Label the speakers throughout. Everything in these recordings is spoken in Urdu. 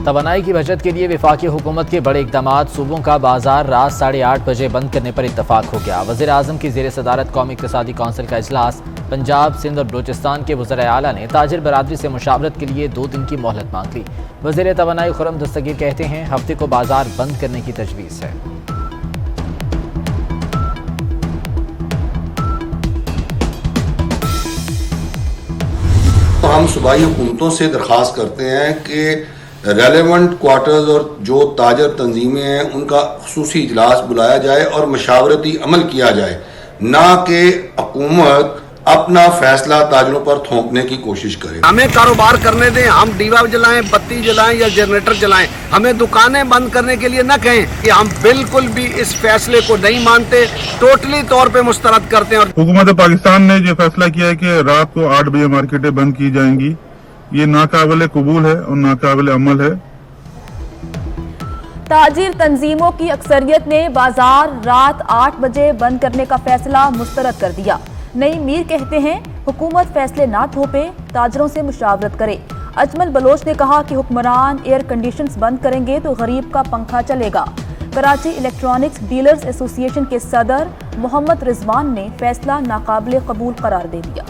Speaker 1: توانائی کی بچت کے لیے وفاقی حکومت کے بڑے اقدامات، صوبوں کا بازار رات 8:30 بجے بند کرنے پر اتفاق ہو گیا۔ وزیر اعظم کی زیر صدارت قومی اقتصادی کونسل کا اجلاس۔ پنجاب، سندھ اور بلوچستان کے وزرائے اعلیٰ نے تاجر برادری سے مشاورت کے لیے 2 دن کی مہلت مانگ لی۔ وزیر توانائی خرم دستگیر کہتے ہیں ہفتے کو بازار بند کرنے کی تجویز ہے۔
Speaker 2: ہم صوبائی حکومتوں سے درخواست کرتے ہیں کہ ریلیونٹ کوارٹرز اور جو تاجر تنظیمیں ہیں ان کا خصوصی اجلاس بلایا جائے اور مشاورتی عمل کیا جائے، نہ کہ حکومت اپنا فیصلہ تاجروں پر تھوپنے کی کوشش کرے۔
Speaker 3: ہمیں کاروبار کرنے دیں، ہم ڈیوا جلائیں، بتی جلائیں یا جنریٹر جلائیں، ہمیں دکانیں بند کرنے کے لیے نہ کہیں کہ ہم بالکل بھی اس فیصلے کو نہیں مانتے، ٹوٹلی طور پہ مسترد کرتے ہیں۔
Speaker 4: حکومت پاکستان نے یہ فیصلہ کیا ہے کہ رات کو 8 بجے مارکیٹیں بند کی جائیں گی، یہ ناقابل قبول ہے اور ناقابل عمل ہے۔
Speaker 5: تاجر تنظیموں کی اکثریت نے بازار رات 8 بجے بند کرنے کا فیصلہ مسترد کر دیا۔ نئی میر کہتے ہیں حکومت فیصلے نہ تھوپے، تاجروں سے مشاورت کرے۔ اجمل بلوچ نے کہا کہ حکمران ایئر کنڈیشنز بند کریں گے تو غریب کا پنکھا چلے گا۔ کراچی الیکٹرانکس ڈیلرز ایسوسی ایشن کے صدر محمد رضوان نے فیصلہ ناقابل قبول قرار دے دیا۔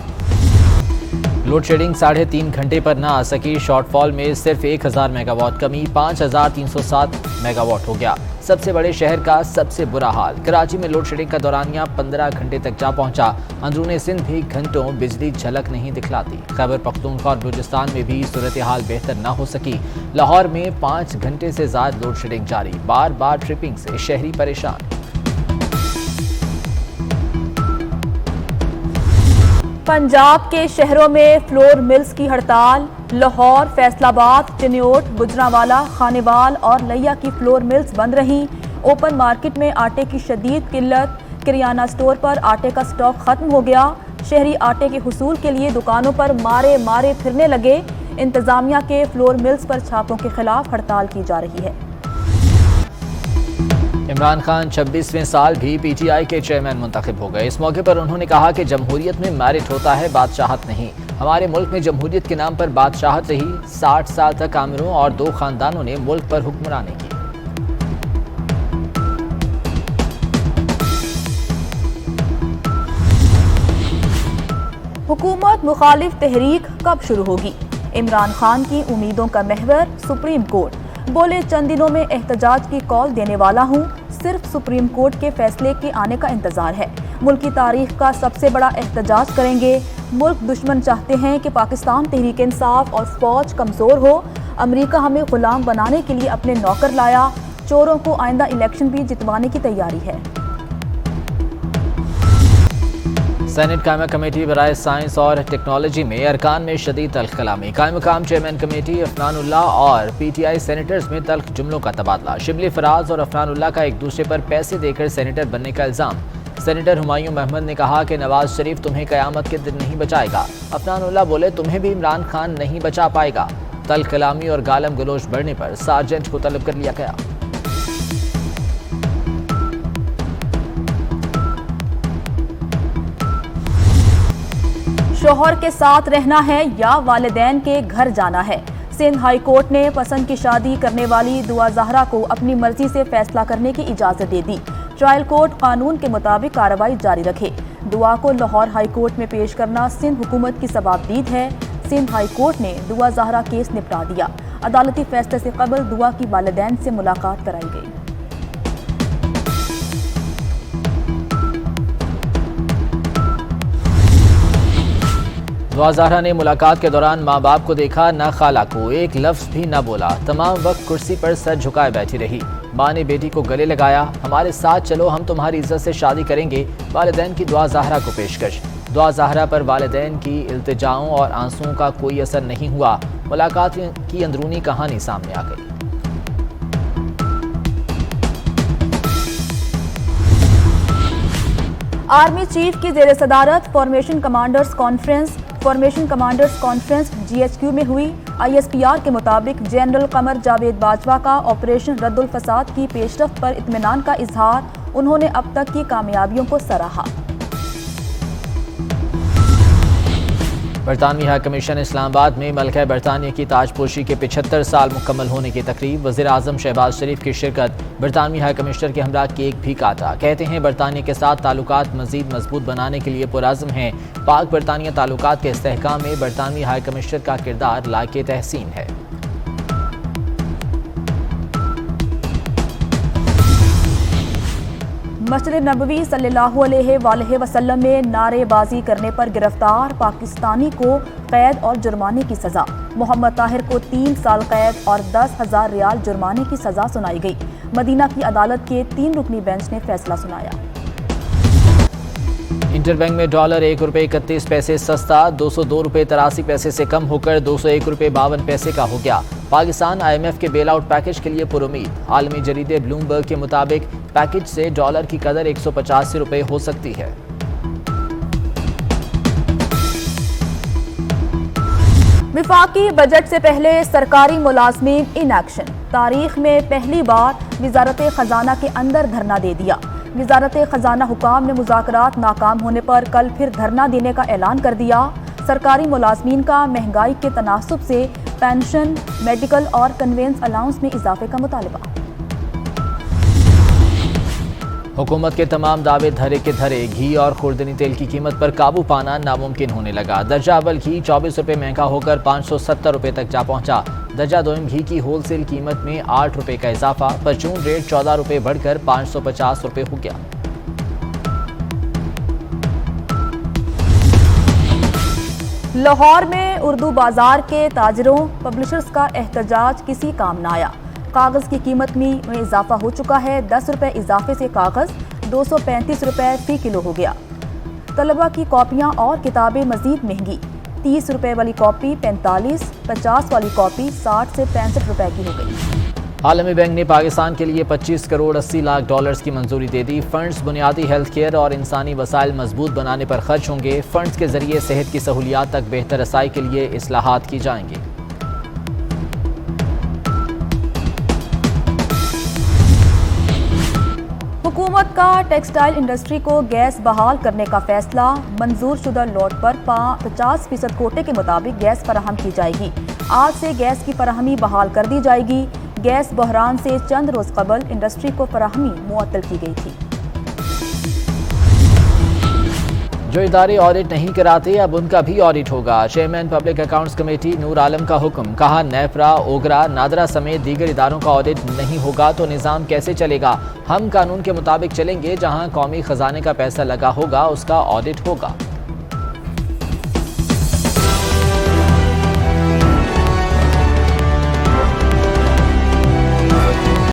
Speaker 1: لوڈ شیڈنگ 3.5 گھنٹے پر نہ آ سکی، شارٹ فال میں صرف 1000 میگا واٹ کمی، 5307 میگا واٹ ہو گیا۔ سب سے بڑے شہر کا سب سے برا حال، کراچی میں لوڈ شیڈنگ کا دورانیہ 15 گھنٹے تک جا پہنچا۔ اندرون سندھ بھی گھنٹوں بجلی جھلک نہیں دکھلاتی۔ خیبر پختونخوا اور بلوچستان میں بھی صورتحال بہتر نہ ہو سکی۔ لاہور میں 5 گھنٹے سے زائد لوڈ شیڈنگ جاری، بار بار ٹرپنگ سے شہری پریشان۔
Speaker 5: پنجاب کے شہروں میں فلور ملز کی ہڑتال، لاہور، فیصل آباد، چنیوٹ، گجرانوالہ، خانیوال اور لیا کی فلور ملز بند رہیں۔ اوپن مارکیٹ میں آٹے کی شدید قلت، کریانہ سٹور پر آٹے کا سٹاک ختم ہو گیا۔ شہری آٹے کے حصول کے لیے دکانوں پر مارے پھرنے لگے۔ انتظامیہ کے فلور ملز پر چھاپوں کے خلاف ہڑتال کی جا رہی ہے۔
Speaker 1: عمران خان 26ویں سال بھی پی ٹی آئی کے چیئرمین منتخب ہو گئے۔ اس موقع پر انہوں نے کہا کہ جمہوریت میں میرٹ ہوتا ہے، بادشاہت نہیں۔ ہمارے ملک میں جمہوریت کے نام پر بادشاہت رہی۔ 60 سال تک عامروں اور 2 خاندانوں نے ملک پر حکمرانی کی۔
Speaker 5: حکومت مخالف تحریک کب شروع ہوگی؟ عمران خان کی امیدوں کا محور سپریم کورٹ۔ بولے چند دنوں میں احتجاج کی کال دینے والا ہوں، صرف سپریم کورٹ کے فیصلے کے آنے کا انتظار ہے۔ ملک کی تاریخ کا سب سے بڑا احتجاج کریں گے۔ ملک دشمن چاہتے ہیں کہ پاکستان تحریک انصاف اور فوج کمزور ہو۔ امریکہ ہمیں غلام بنانے کے لیے اپنے نوکر لایا۔ چوروں کو آئندہ الیکشن بھی جتوانے کی تیاری ہے۔
Speaker 1: سینٹ قائمہ کمیٹی برائے سائنس اور ٹیکنالوجی میں ارکان میں شدید تلخ کلامی۔ قائم مقام چیئرمین کمیٹی عفنان اللہ اور پی ٹی آئی سینیٹرز میں تلخ جملوں کا تبادلہ۔ شبلی فراز اور عفنان اللہ کا ایک دوسرے پر پیسے دے کر سینیٹر بننے کا الزام۔ سینیٹر ہمایوں محمد نے کہا کہ نواز شریف تمہیں قیامت کے دن نہیں بچائے گا۔ عفنان اللہ بولے تمہیں بھی عمران خان نہیں بچا پائے گا۔ تلخ کلامی اور گالم گلوچ بڑھنے پر سارجنٹ کو طلب کر لیا گیا۔
Speaker 5: شوہر کے ساتھ رہنا ہے یا والدین کے گھر جانا ہے؟ سندھ ہائی کورٹ نے پسند کی شادی کرنے والی دعا زہرا کو اپنی مرضی سے فیصلہ کرنے کی اجازت دے دی۔ ٹرائل کورٹ قانون کے مطابق کارروائی جاری رکھے۔ دعا کو لاہور ہائی کورٹ میں پیش کرنا سندھ حکومت کی ثوابدید ہے۔ سندھ ہائی کورٹ نے دعا زہرا کیس نپٹا دیا۔ عدالتی فیصلے سے قبل دعا کی والدین سے ملاقات کرائی گئی۔
Speaker 1: دعا زہرا نے ملاقات کے دوران ماں باپ کو دیکھا، نہ خالہ کو، ایک لفظ بھی نہ بولا۔ تمام وقت کرسی پر سر جھکائے بیٹھی رہی۔ ماں نے بیٹی کو گلے لگایا، ہمارے ساتھ چلو، ہم تمہاری عزت سے شادی کریں گے۔ والدین کی دعا زہرا کو پیشکش۔ دعا زہرا پر والدین کی التجاؤں اور آنسوؤں کا کوئی اثر نہیں ہوا۔ ملاقات کی اندرونی کہانی سامنے آ گئی۔
Speaker 5: آرمی چیف کی زیر صدارت formation commanders conference G H Q میں ہوئی۔ آئی ایس پی آر کے مطابق جنرل قمر جاوید باجوہ کا آپریشن رد الفساد کی پیش رفت پر اطمینان کا اظہار۔ انہوں نے اب تک کی کامیابیوں کو سراہا۔
Speaker 1: برطانوی ہائی کمیشن اسلام آباد میں ملکہ برطانیہ کی تاج پوشی کے 75 سال مکمل ہونے کی تقریب، وزیر اعظم شہباز شریف کی شرکت، برطانوی ہائی کمشنر کے ہمراہ کیک بھی کاٹا۔ کہتے ہیں برطانیہ کے ساتھ تعلقات مزید مضبوط بنانے کے لیے پرعزم ہیں۔ پاک برطانیہ تعلقات کے استحکام میں برطانوی ہائی کمشنر کا کردار لائق تحسین ہے۔
Speaker 5: مسجد نبوی صلی اللہ علیہ وآلہ وسلم میں نعرے بازی کرنے پر گرفتار پاکستانی کو قید اور جرمانے کی سزا۔ محمد طاہر کو 3 سال قید اور 10,000 ریال جرمانے کی سزا سنائی گئی۔ مدینہ کی عدالت کے 3 رکنی بینچ نے فیصلہ سنایا۔
Speaker 1: انٹر بینک میں ڈالر 1 روپے 31 پیسے سستا، 202 روپے 83 پیسے سے کم ہو کر 201 روپے 52 پیسے کا ہو گیا۔ پاکستان IMF کے بیل آؤٹ پیکج کے لیے پرامید۔ عالمی جریدے بلومبرگ کے مطابق پیکج سے ڈالر کی قدر 185 روپے ہو سکتی ہے۔
Speaker 5: وفاقی بجٹ سے پہلے سرکاری ملازمین ان ایکشن، تاریخ میں پہلی بار وزارت خزانہ کے اندر دھرنا دے دیا۔ وزارت خزانہ حکام نے مذاکرات ناکام ہونے پر کل پھر دھرنا دینے کا اعلان کر دیا۔ سرکاری ملازمین کا مہنگائی کے تناسب سے پینشن، میڈیکل اور کنوینس الاؤنس میں اضافے کا مطالبہ۔
Speaker 1: حکومت کے تمام دعوے دھرے کے دھرے، گھی اور خوردنی تیل کی قیمت پر قابو پانا ناممکن ہونے لگا۔ درجہ اول گھی 24 روپے مہنگا ہو کر 570 روپے تک جا پہنچا۔ درجہ دوم گھی کی ہول سیل قیمت میں 8 روپے کا اضافہ، پرچون ریٹ 14 روپے بڑھ کر 550 روپے ہو گیا۔
Speaker 5: لاہور میں اردو بازار کے تاجروں پبلشرز کا احتجاج کسی کام نہ آیا۔ کاغذ کی قیمت میں اضافہ ہو چکا ہے۔ 10 روپے اضافے سے کاغذ 235 روپے فی کلو ہو گیا۔ طلبہ کی کاپیاں اور کتابیں مزید مہنگی، 30 روپے والی کاپی 45، 50 والی کاپی 60 سے 65 روپے کی ہو گئی۔
Speaker 1: عالمی بینک نے پاکستان کے لیے 25 کروڑ 80 لاکھ ڈالرز کی منظوری دے دی۔ فنڈز بنیادی ہیلتھ کیئر اور انسانی وسائل مضبوط بنانے پر خرچ ہوں گے۔ فنڈز کے ذریعے صحت کی سہولیات تک بہتر رسائی کے لیے اصلاحات کی جائیں گی۔
Speaker 5: حکومت کا ٹیکسٹائل انڈسٹری کو گیس بحال کرنے کا فیصلہ، منظور شدہ لاٹ پر 50% کوٹے کے مطابق گیس فراہم کی جائے گی۔ آج سے گیس کی فراہمی بحال کر دی جائے گی۔ گیس بحران سے چند روز قبل انڈسٹری کو فراہمی معطل کی گئی تھی۔
Speaker 1: جو ادارے آڈٹ نہیں کراتے اب ان کا بھی آڈٹ ہوگا۔ چیئرمین پبلک اکاؤنٹس کمیٹی نور عالم کا حکم، کہا نیپرا، اوگرا، نادرا سمیت دیگر اداروں کا آڈٹ نہیں ہوگا تو نظام کیسے چلے گا؟ ہم قانون کے مطابق چلیں گے، جہاں قومی خزانے کا پیسہ لگا ہوگا اس کا آڈٹ ہوگا۔